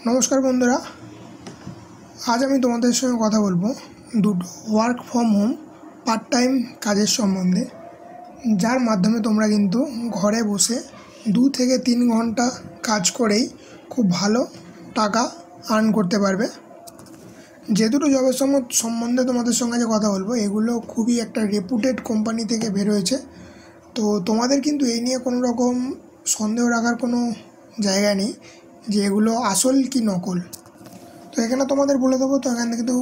নমস্কার বন্ধুরা, আজ আমি তোমাদের সঙ্গে কথা বলবো দুটো work from home part time কাজের সম্বন্ধে, যার মাধ্যমে তোমরা কিন্তু ঘরে বসে 2 থেকে 3 ঘন্টা কাজ করেই খুব ভালো টাকা আর্ন করতে পারবে। যে দুটো জবের সম্বন্ধে তোমাদের সঙ্গে যে কথা বলবো, এগুলো খুবই একটা রেপুটেড কোম্পানি থেকে বের হয়েছে। তো তোমাদের কিন্তু এই নিয়ে কোনো রকম সন্দেহ রাখার কোনো জায়গা নেই যে এগুলো আসল কি নকল। তো এখানে তোমাদের বলে দেবো, তো এখানে কিন্তু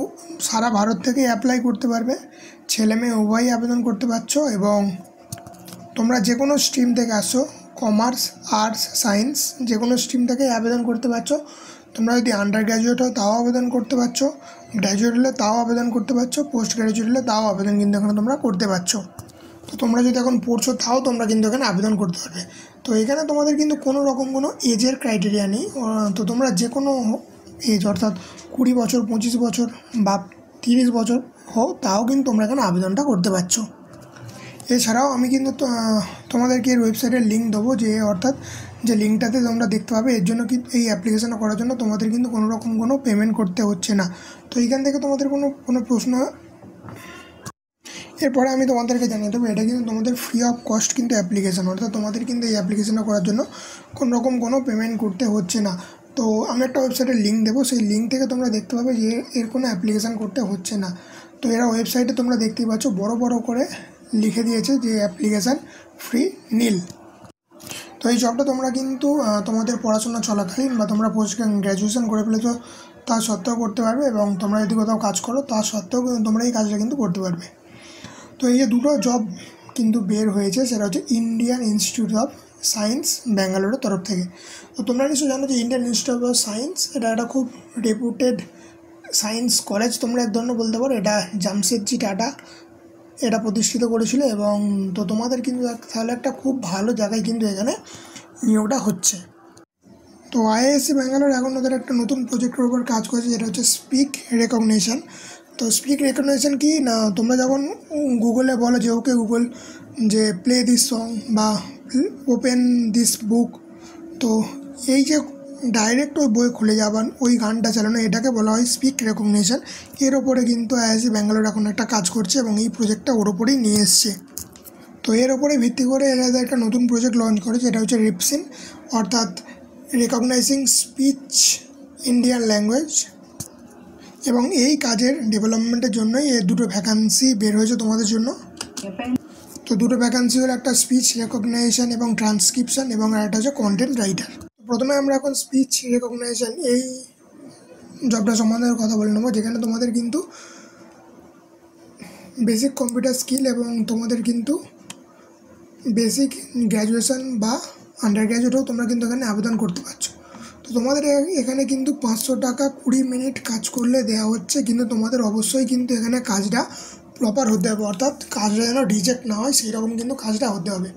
সারা ভারত থেকে অ্যাপ্লাই করতে পারবে, ছেলে মেয়ে উভয়ই আবেদন করতে পারছো। এবং তোমরা যে কোনো স্ট্রিম থেকে আসো, কমার্স, আর্টস, সায়েন্স, যে কোনো স্ট্রিম থেকে আবেদন করতে পারছো। তোমরা যদি আন্ডার গ্র্যাজুয়েট হও তাও আবেদন করতে পারছো, গ্র্যাজুয়েট হলে তাও আবেদন করতে পারছো, পোস্ট গ্র্যাজুয়েট হলে তাও আবেদন কিন্তু এখানে তোমরা করতে পারছো। তো তোমরা যদি এখন পড়ছো তাও তোমরা কিন্তু এখানে আবেদন করতে পারবে। তো এখানে তোমাদের কিন্তু কোনো রকম কোনো এজের ক্রাইটেরিয়া নেই। তো তোমরা যে কোনো এজ, অর্থাৎ 20 বছর, 25 বছর বা 30 বছর হও, তাও কিন্তু তোমরা এখানে আবেদনটা করতে পারছো। এছাড়াও আমি কিন্তু তোমাদেরকে এর ওয়েবসাইটের লিঙ্ক দেবো, যে অর্থাৎ যে লিঙ্কটাতে তোমরা দেখতে পাবে। এর জন্য কিন্তু এই অ্যাপ্লিকেশানটা করার জন্য তোমাদের কিন্তু কোনো রকম কোনো পেমেন্ট করতে হচ্ছে না। তো এইখান থেকে তোমাদের কোনো প্রশ্ন, এরপরে আমি তোমাদেরকে জানিয়ে দেবো, এটা কিন্তু তোমাদের ফ্রি অফ কস্ট কিন্তু অ্যাপ্লিকেশান, অর্থাৎ তোমাদের কিন্তু এই অ্যাপ্লিকেশানটা করার জন্য কোনো রকম কোনো পেমেন্ট করতে হচ্ছে না। তো আমি একটা ওয়েবসাইটের লিঙ্ক দেবো, সেই লিঙ্ক থেকে তোমরা দেখতে পাবে যে এর কোনো অ্যাপ্লিকেশান করতে হচ্ছে না। তো এরা ওয়েবসাইটে তোমরা দেখতেই পাচ্ছ বড় বড় করে লিখে দিয়েছে যে অ্যাপ্লিকেশান ফ্রি নীল। তো এই জবটা তোমরা কিন্তু তোমাদের পড়াশোনা চলাকালীন বা তোমরা পোস্ট গ্র্যাজুয়েশন করে ফেলেছো তা সত্ত্বেও করতে পারবে, এবং তোমরা যদি কোথাও কাজ করো তা সত্ত্বেও তোমরা এই কাজটা কিন্তু করতে পারবে। তো এই যে দুটো জব কিন্তু বের হয়েছে, সেটা হচ্ছে ইন্ডিয়ান ইনস্টিটিউট অফ সায়েন্স ব্যাঙ্গালোরের তরফ থেকে। তো তোমরা নিশ্চয়ই জানো যে ইন্ডিয়ান ইনস্টিটিউট অফ সায়েন্স এটা একটা খুব রেপুটেড সায়েন্স কলেজ, তোমরা এক ধরনের বলতে পারো। এটা জামশেদজি টাটা এটা প্রতিষ্ঠিত করেছিল, এবং তো তোমাদের কিন্তু তাহলে একটা খুব ভালো জায়গায় কিন্তু এখানে নিয়োগটা হচ্ছে। তো আইআইএসসি ব্যাঙ্গালোর এখন ওদের একটা নতুন প্রজেক্টের উপর কাজ করেছে, যেটা হচ্ছে স্পিক রেকগনিশন। তো স্পিক রেকগনিশন কি না, তোমরা যখন গুগলে বলো যে ওকে গুগল, যে প্লে দিস সং বা ওপেন দিস বুক, তো এই যে ডাইরেক্ট ওই বই খুলে যাবার ওই গানটা চালানো, এটাকে বলা হয় স্পিক রেকগনিশন। এর ওপরে কিন্তু আইআইএসসি ব্যাঙ্গালোর এখন একটা কাজ করছে, এবং এই প্রজেক্টটা ওর ওপরেই নিয়ে এসছে। তো এর ওপরে ভিত্তি করে এরা একটা নতুন প্রজেক্ট লঞ্চ করেছে, এটা হচ্ছে রিপসিন, অর্থাৎ রিকগনাইজিং স্পিচ ইন্ডিয়ান ল্যাঙ্গুয়েজ। এবং এই কাজের ডেভেলপমেন্টের জন্যই এই দুটো ভ্যাকান্সি বের হয়েছে তোমাদের জন্য। তো দুটো ভ্যাকান্সি হলো একটা স্পিচ রেকগনাইজেশন এবং ট্রান্সক্রিপশন, এবং আরেকটা হচ্ছে কন্টেন্ট রাইটার। প্রথমে আমরা এখন স্পিচ রেকগনাইজেশন এই জবটা সম্বন্ধে কথা বলে নেবো, যেখানে তোমাদের কিন্তু বেসিক কম্পিউটার স্কিল এবং তোমাদের কিন্তু বেসিক গ্র্যাজুয়েশন বা আন্ডার গ্র্যাজুয়েটও তোমরা কিন্তু এখানে আবেদন করতে পারছো। তো তোমাদের এখানে কিন্তু 500 টাকা 20 মিনিট কাজ করলে দেওয়া হচ্ছে, কিন্তু তোমাদের অবশ্যই কিন্তু এখানে কাজটা প্রপার হতে হবে, অর্থাৎ কাজটা যেন রিজেক্ট না হয় সেই রকম কিন্তু কাজটা হতে হবে।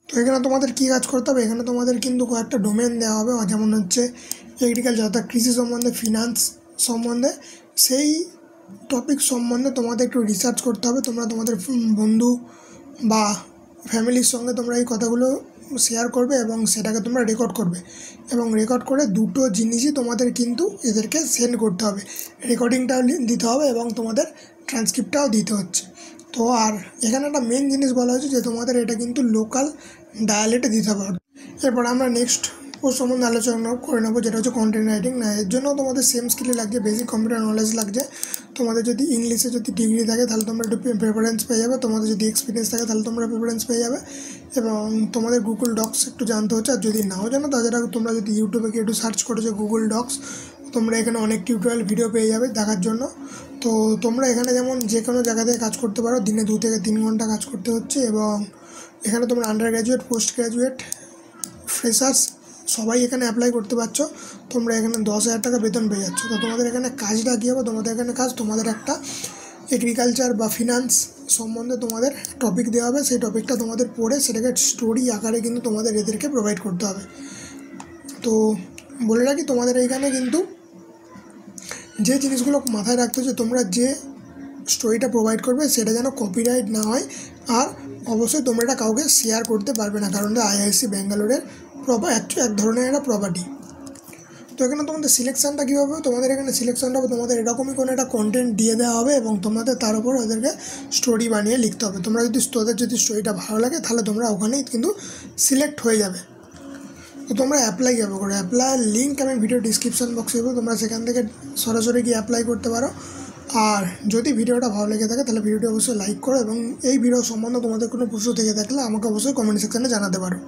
তো এখানে তোমাদের কী কাজ করতে হবে, এখানে তোমাদের কিন্তু কয়েকটা ডোমেন দেওয়া হবে, যেমন হচ্ছে এগ্রিকালচার অর্থাৎ কৃষি সম্বন্ধে, ফিনান্স সম্বন্ধে। সেই টপিক সম্বন্ধে তোমাদের একটু রিসার্চ করতে হবে। তোমরা তোমাদের বন্ধু বা ফ্যামিলির সঙ্গে তোমরা এই কথাগুলো শেয়ার করবে, এবং সেটাকে তোমরা রেকর্ড করবে, এবং রেকর্ড করে দুটো জিনিসই তোমাদের কিন্তু এদেরকে সেন্ড করতে হবে। রেকর্ডিংটাও দিতে হবে এবং তোমাদের ট্রান্সক্রিপ্টটাও দিতে হচ্ছে। তো আর এখানে একটা মেন জিনিস বলা হয়েছে যে তোমাদের এটা কিন্তু লোকাল ডায়ালেক্টে দিতে হবে। এরপর আমরা নেক্সট ওর সম্বন্ধে আলোচনা করে নেবো, যেটা হচ্ছে কন্টেন্ট রাইটিং। না, এর জন্য তোমাদের সেম স্কিলই লাগছে, বেসিক কম্পিউটার নলেজ লাগছে। তোমাদের যদি ইংলিশে যদি ডিগ্রি থাকে তাহলে তোমরা একটু প্রেফারেন্স পেয়ে যাবে, তোমাদের যদি এক্সপিরিয়েন্স থাকে তাহলে তোমরা প্রেফারেন্স পেয়ে যাবে, এবং তোমাদের গুগল ডক্স একটু জানতে হচ্ছে। আর যদি নাও জানো তাছাড়া তোমরা যদি ইউটিউবে গিয়ে একটু সার্চ করো যে গুগল ডক্স, তোমরা এখানে অনেক টিউটোরিয়াল ভিডিও পেয়ে যাবে দেখার জন্য। তো তোমরা এখানে যেমন যে কোনো জায়গা থেকে কাজ করতে পারো, দিনে 2 থেকে 3 ঘন্টা কাজ করতে হচ্ছে, এবং এখানে তোমরা under graduate, post graduate, freshers সবাই এখানে অ্যাপ্লাই করতে পারছো। তোমরা এখানে 10,000 টাকা বেতন পেয়ে যাচ্ছ। তো তোমাদের এখানে কাজটা কী হবে, তোমাদের এখানে কাজ, তোমাদের একটা এগ্রিকালচার বা ফিনান্স সম্বন্ধে তোমাদের টপিক দেওয়া হবে, সেই টপিকটা তোমাদের পড়ে সেটাকে স্টোরি আকারে কিন্তু তোমাদের এদেরকে প্রোভাইড করতে হবে। তো বলে রাখি, তোমাদের এইখানে কিন্তু যে জিনিসগুলো মাথায় রাখতে হচ্ছে, তোমরা যে স্টোরিটা প্রোভাইড করবে সেটা যেন কপিরাইট না হয়, আর অবশ্যই তোমরা এটা কাউকে শেয়ার করতে পারবে না, কারণ আইআইএসসি ব্যাঙ্গালোরের এক ধরনের একটা প্রপার্টি। তো এখানে তোমাদের সিলেকশানটা কীভাবে হবে, তোমাদের এখানে সিলেকশানটা হবে তোমাদের এরকমই কোনো একটা কন্টেন্ট দিয়ে দেওয়া হবে এবং তোমাদের তার উপর ওদেরকে স্টোরি বানিয়ে লিখতে হবে। তোমরা যদি স্টোরিটা ভালো লাগে তাহলে তোমরা ওখানেই কিন্তু সিলেক্ট হয়ে যাবে। তো তোমরা অ্যাপ্লাই কীভাবে করো, অ্যাপ্লাইয়ের লিঙ্ক আমি ভিডিও ডিসক্রিপশান বক্সে দেবো, তোমরা সেখান থেকে সরাসরি গিয়ে অ্যাপ্লাই করতে পারো। আর যদি ভিডিওটা ভালো লেগে থাকে তাহলে ভিডিওটি অবশ্যই লাইক করো এবং এই ভিডিও সম্বন্ধে তোমাদের কোনো প্রশ্ন থেকে থাকলে আমাকে অবশ্যই কমেন্ট সেকশানে জানাতে পারো।